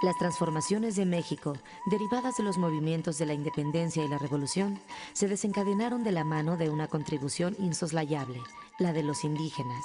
Las transformaciones de México, derivadas de los movimientos de la independencia y la revolución, se desencadenaron de la mano de una contribución insoslayable, la de los indígenas.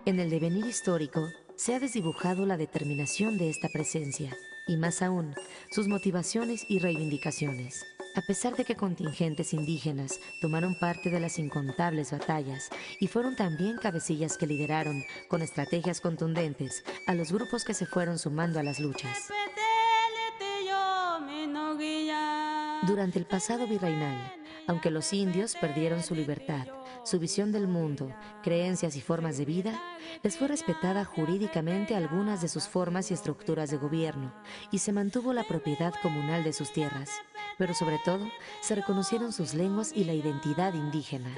En el devenir histórico, se ha desdibujado la determinación de esta presencia, y más aún, sus motivaciones y reivindicaciones. A pesar de que contingentes indígenas tomaron parte de las incontables batallas y fueron también cabecillas que lideraron, con estrategias contundentes, a los grupos que se fueron sumando a las luchas. Durante el pasado virreinal, aunque los indios perdieron su libertad, su visión del mundo, creencias y formas de vida, les fue respetada jurídicamente algunas de sus formas y estructuras de gobierno y se mantuvo la propiedad comunal de sus tierras, pero sobre todo se reconocieron sus lenguas y la identidad indígena.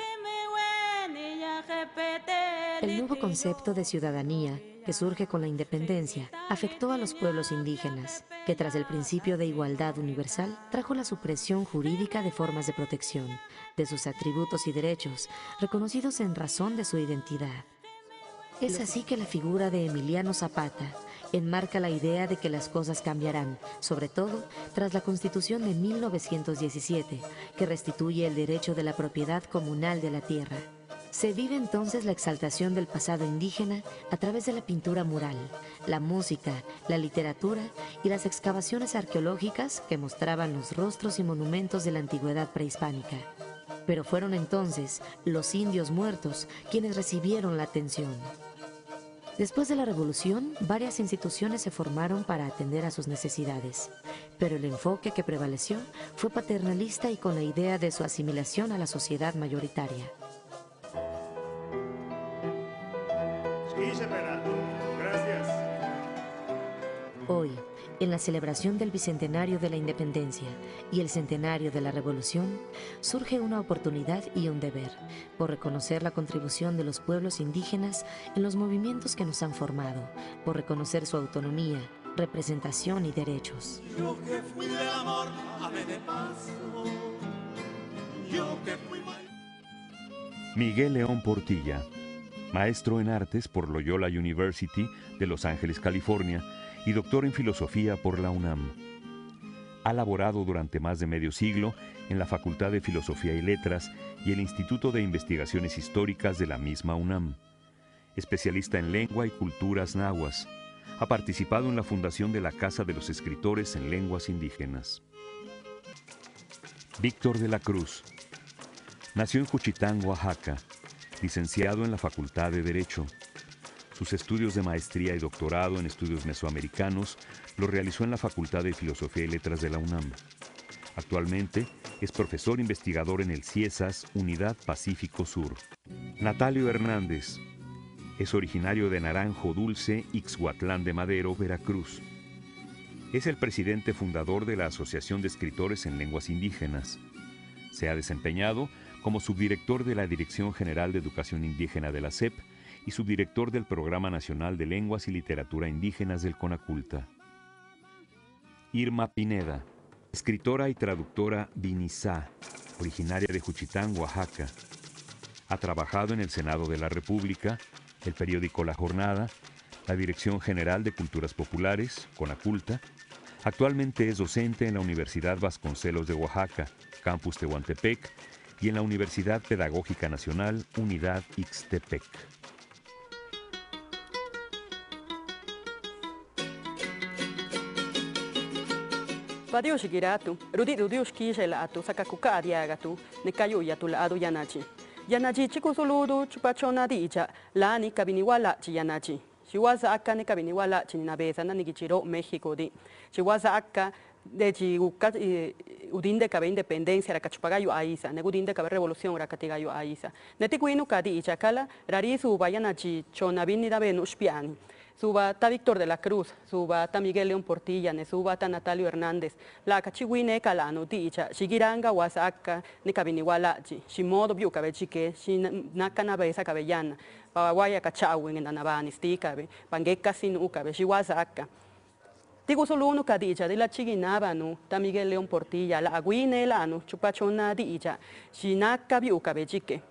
El nuevo concepto de ciudadanía, que surge con la independencia, afectó a los pueblos indígenas, que tras el principio de igualdad universal, trajo la supresión jurídica de formas de protección, de sus atributos y derechos, reconocidos en razón de su identidad. Es así que la figura de Emiliano Zapata enmarca la idea de que las cosas cambiarán, sobre todo tras la Constitución de 1917, que restituye el derecho de la propiedad comunal de la tierra. Se vive entonces la exaltación del pasado indígena a través de la pintura mural, la música, la literatura y las excavaciones arqueológicas que mostraban los rostros y monumentos de la antigüedad prehispánica. Pero fueron entonces los indios muertos quienes recibieron la atención. Después de la revolución, varias instituciones se formaron para atender a sus necesidades, pero el enfoque que prevaleció fue paternalista y con la idea de su asimilación a la sociedad mayoritaria. Gracias. Hoy, en la celebración del bicentenario de la independencia y el centenario de la revolución, surge una oportunidad y un deber por reconocer la contribución de los pueblos indígenas en los movimientos que nos han formado, por reconocer su autonomía, representación y derechos. Yo que fui del amor, ave de paso. Yo que fui... Miguel León Portilla, maestro en artes por Loyola University de Los Ángeles, California, y doctor en filosofía por la UNAM. Ha laborado durante más de medio siglo en la Facultad de Filosofía y Letras y el Instituto de Investigaciones Históricas de la misma UNAM. Especialista en lengua y culturas nahuas, ha participado en la fundación de la Casa de los Escritores en Lenguas Indígenas. Víctor de la Cruz. Nació en Juchitán, Oaxaca, licenciado en la Facultad de Derecho. Sus estudios de maestría y doctorado en estudios mesoamericanos los realizó en la Facultad de Filosofía y Letras de la UNAM. Actualmente es profesor investigador en el CIESAS, Unidad Pacífico Sur. Natalio Hernández. Es originario de Naranjo Dulce, Ixhuatlán de Madero, Veracruz. Es el presidente fundador de la Asociación de Escritores en Lenguas Indígenas. Se ha desempeñado como subdirector de la Dirección General de Educación Indígena de la SEP y subdirector del Programa Nacional de Lenguas y Literatura Indígenas del CONACULTA. Irma Pineda, escritora y traductora vinizá, originaria de Juchitán, Oaxaca. Ha trabajado en el Senado de la República, el periódico La Jornada, la Dirección General de Culturas Populares, CONACULTA. Actualmente es docente en la Universidad Vasconcelos de Oaxaca, Campus Tehuantepec, y en la Universidad Pedagógica Nacional, Unidad Ixtepec. Vadios giratu, rudius kishelatu, sakakukadiagatu, nekayuyatu la adu yanachi. Yanachi chikusuludu, chupachona dicha, la ni kabiniwala chi yanachi. Chiwaza aka ni kabiniwala chi nabeza na nigichiro México di. Chiwaza aka de chiuka udinde kabe independencia ra kachupagayo aisa, negudinde kabe revolución ra katigayo aisa. Netikuinu kadicha kala rarisu bayanachi chonabini da benushpiani. Suba ta Víctor de la Cruz, suba ta Miguel León Portilla, ne suba ta Natalio Hernández, la cachihuine calano dicha, shigiranga wasaka, ne cabiniwalachi, shimodo biu cabechike, shinakana besa cabellana, bawaguaya cachawin en anabani, sticabe, bangueca sin ucabe, shiwasaka. Tigo solo uno cadicha, de la chiginabanu, ta Miguel León Portilla, la aguine lano, chupachona dicha, shinaka biu cabechike.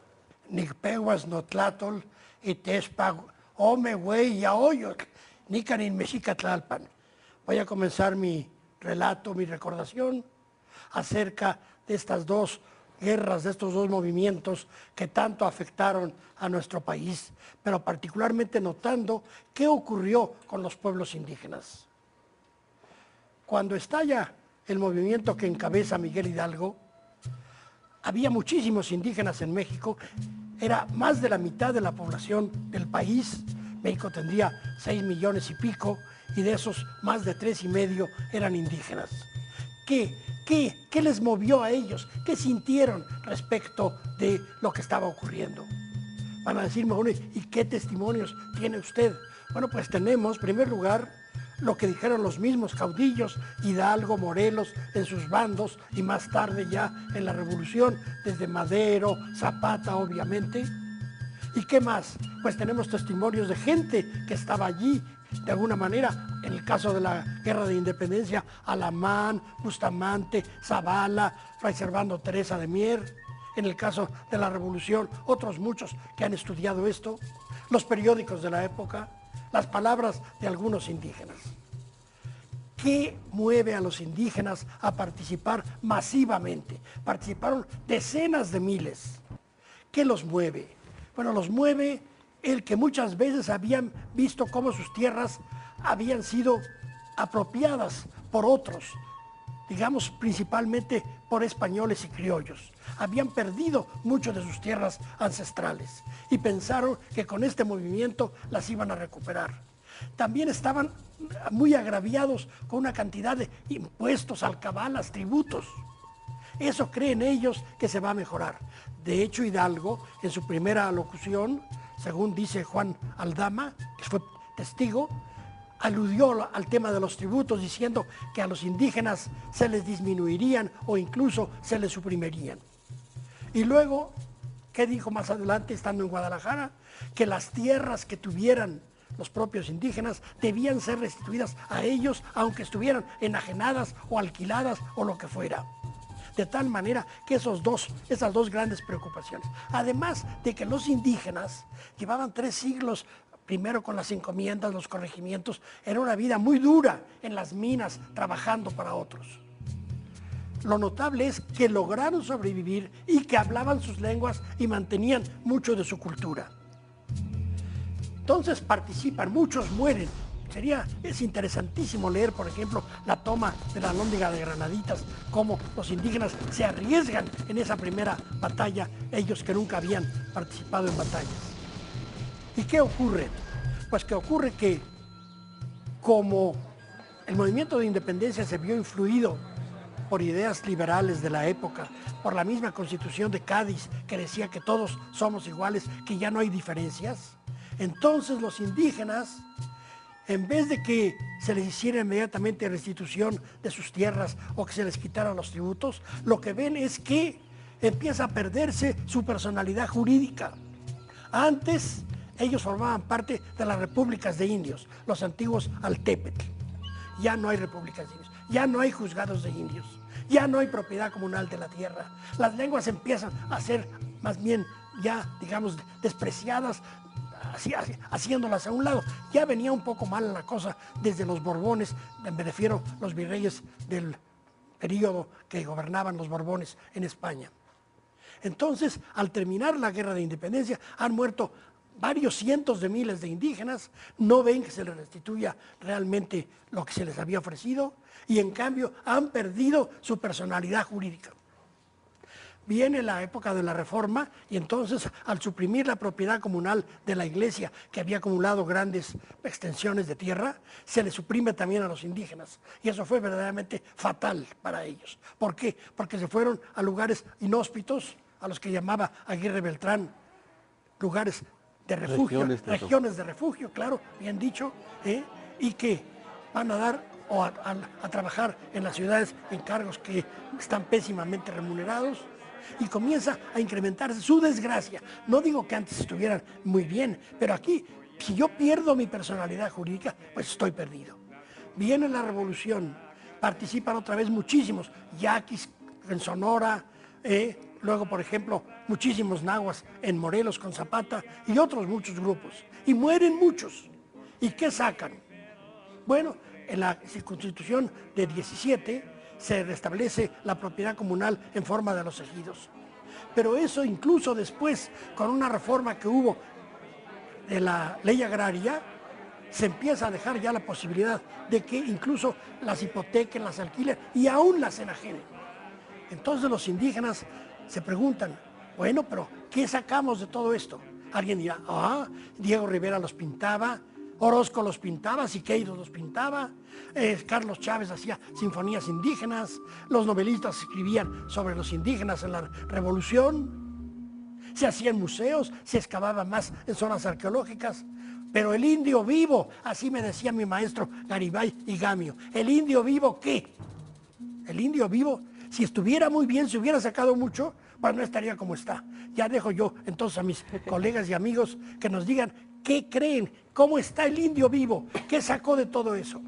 Nicpeguas no tlatol, y tespa Ome, güey, yaoyo, nicanin mexica tlalpan. Voy a comenzar mi relato, mi recordación acerca de estas dos guerras, de estos dos movimientos que tanto afectaron a nuestro país, pero particularmente notando qué ocurrió con los pueblos indígenas. Cuando estalla el movimiento que encabeza Miguel Hidalgo, había muchísimos indígenas en México, era más de la mitad de la población del país. México tendría 6 millones y pico, y de esos más de 3,5 eran indígenas. ¿Qué les movió a ellos? ¿Qué sintieron respecto de lo que estaba ocurriendo? Van a decirme, bueno, ¿y qué testimonios tiene usted? Bueno, pues tenemos, en primer lugar, lo que dijeron los mismos caudillos, Hidalgo, Morelos, en sus bandos, y más tarde ya en la Revolución, desde Madero, Zapata, obviamente. ¿Y qué más? Pues tenemos testimonios de gente que estaba allí, de alguna manera, en el caso de la Guerra de Independencia, Alamán, Bustamante, Zavala, Fray Servando Teresa de Mier. En el caso de la Revolución, otros muchos que han estudiado esto, los periódicos de la época, las palabras de algunos indígenas. ¿Qué mueve a los indígenas a participar masivamente? Participaron decenas de miles. ¿Qué los mueve? Bueno, los mueve el que muchas veces habían visto cómo sus tierras habían sido apropiadas por otros, digamos principalmente por españoles y criollos. Habían perdido mucho de sus tierras ancestrales y pensaron que con este movimiento las iban a recuperar. También estaban muy agraviados con una cantidad de impuestos, alcabalas, tributos. Eso creen ellos que se va a mejorar. De hecho, Hidalgo, en su primera alocución, según dice Juan Aldama, que fue testigo, aludió al tema de los tributos diciendo que a los indígenas se les disminuirían o incluso se les suprimirían. Y luego, ¿qué dijo más adelante estando en Guadalajara? Que las tierras que tuvieran los propios indígenas debían ser restituidas a ellos aunque estuvieran enajenadas o alquiladas o lo que fuera. De tal manera que esas dos grandes preocupaciones. Además de que los indígenas llevaban 3 siglos, primero con las encomiendas, los corregimientos, era una vida muy dura en las minas, trabajando para otros. Lo notable es que lograron sobrevivir y que hablaban sus lenguas y mantenían mucho de su cultura. Entonces participan, muchos mueren. Es interesantísimo leer, por ejemplo, la toma de la Alhóndiga de Granaditas, cómo los indígenas se arriesgan en esa primera batalla, ellos que nunca habían participado en batallas. ¿Y qué ocurre? Pues que ocurre que, como el movimiento de independencia se vio influido por ideas liberales de la época, por la misma Constitución de Cádiz, que decía que todos somos iguales, que ya no hay diferencias, entonces los indígenas, en vez de que se les hiciera inmediatamente restitución de sus tierras o que se les quitaran los tributos, lo que ven es que empieza a perderse su personalidad jurídica. Antes, ellos formaban parte de las repúblicas de indios, los antiguos Altépetl. Ya no hay repúblicas de indios, ya no hay juzgados de indios, ya no hay propiedad comunal de la tierra. Las lenguas empiezan a ser más bien ya, digamos, despreciadas, haciéndolas a un lado. Ya venía un poco mal la cosa desde los Borbones, me refiero a los virreyes del periodo que gobernaban los Borbones en España. Entonces, al terminar la Guerra de Independencia, han muerto varios cientos de miles de indígenas, no ven que se les restituya realmente lo que se les había ofrecido y en cambio han perdido su personalidad jurídica. Viene la época de la Reforma y entonces al suprimir la propiedad comunal de la iglesia que había acumulado grandes extensiones de tierra, se le suprime también a los indígenas y eso fue verdaderamente fatal para ellos. ¿Por qué? Porque se fueron a lugares inhóspitos, a los que llamaba Aguirre Beltrán, lugares de refugio, regiones de refugio, claro, bien dicho, y que van a dar o a trabajar en las ciudades en cargos que están pésimamente remunerados. Y comienza a incrementarse su desgracia. No digo que antes estuvieran muy bien, pero aquí, si yo pierdo mi personalidad jurídica, pues estoy perdido. Viene la revolución, participan otra vez muchísimos, yaquis en Sonora, Luego, por ejemplo, muchísimos nahuas en Morelos con Zapata y otros muchos grupos. Y mueren muchos. ¿Y qué sacan? Bueno, en la Constitución de 17 se restablece la propiedad comunal en forma de los ejidos. Pero eso incluso después, con una reforma que hubo de la ley agraria, se empieza a dejar ya la posibilidad de que incluso las hipotequen, las alquilen y aún las enajenen. Entonces los indígenas se preguntan, bueno, pero ¿qué sacamos de todo esto? Alguien dirá, Diego Rivera los pintaba, Orozco los pintaba, Siqueiros los pintaba, Carlos Chávez hacía sinfonías indígenas, los novelistas escribían sobre los indígenas en la Revolución, se hacían museos, se excavaba más en zonas arqueológicas, pero el indio vivo, así me decía mi maestro Garibay y Gamio, ¿el indio vivo qué? El indio vivo, si estuviera muy bien, si hubiera sacado mucho, pues no estaría como está. Ya dejo yo entonces a mis colegas y amigos que nos digan qué creen, cómo está el indio vivo, qué sacó de todo eso.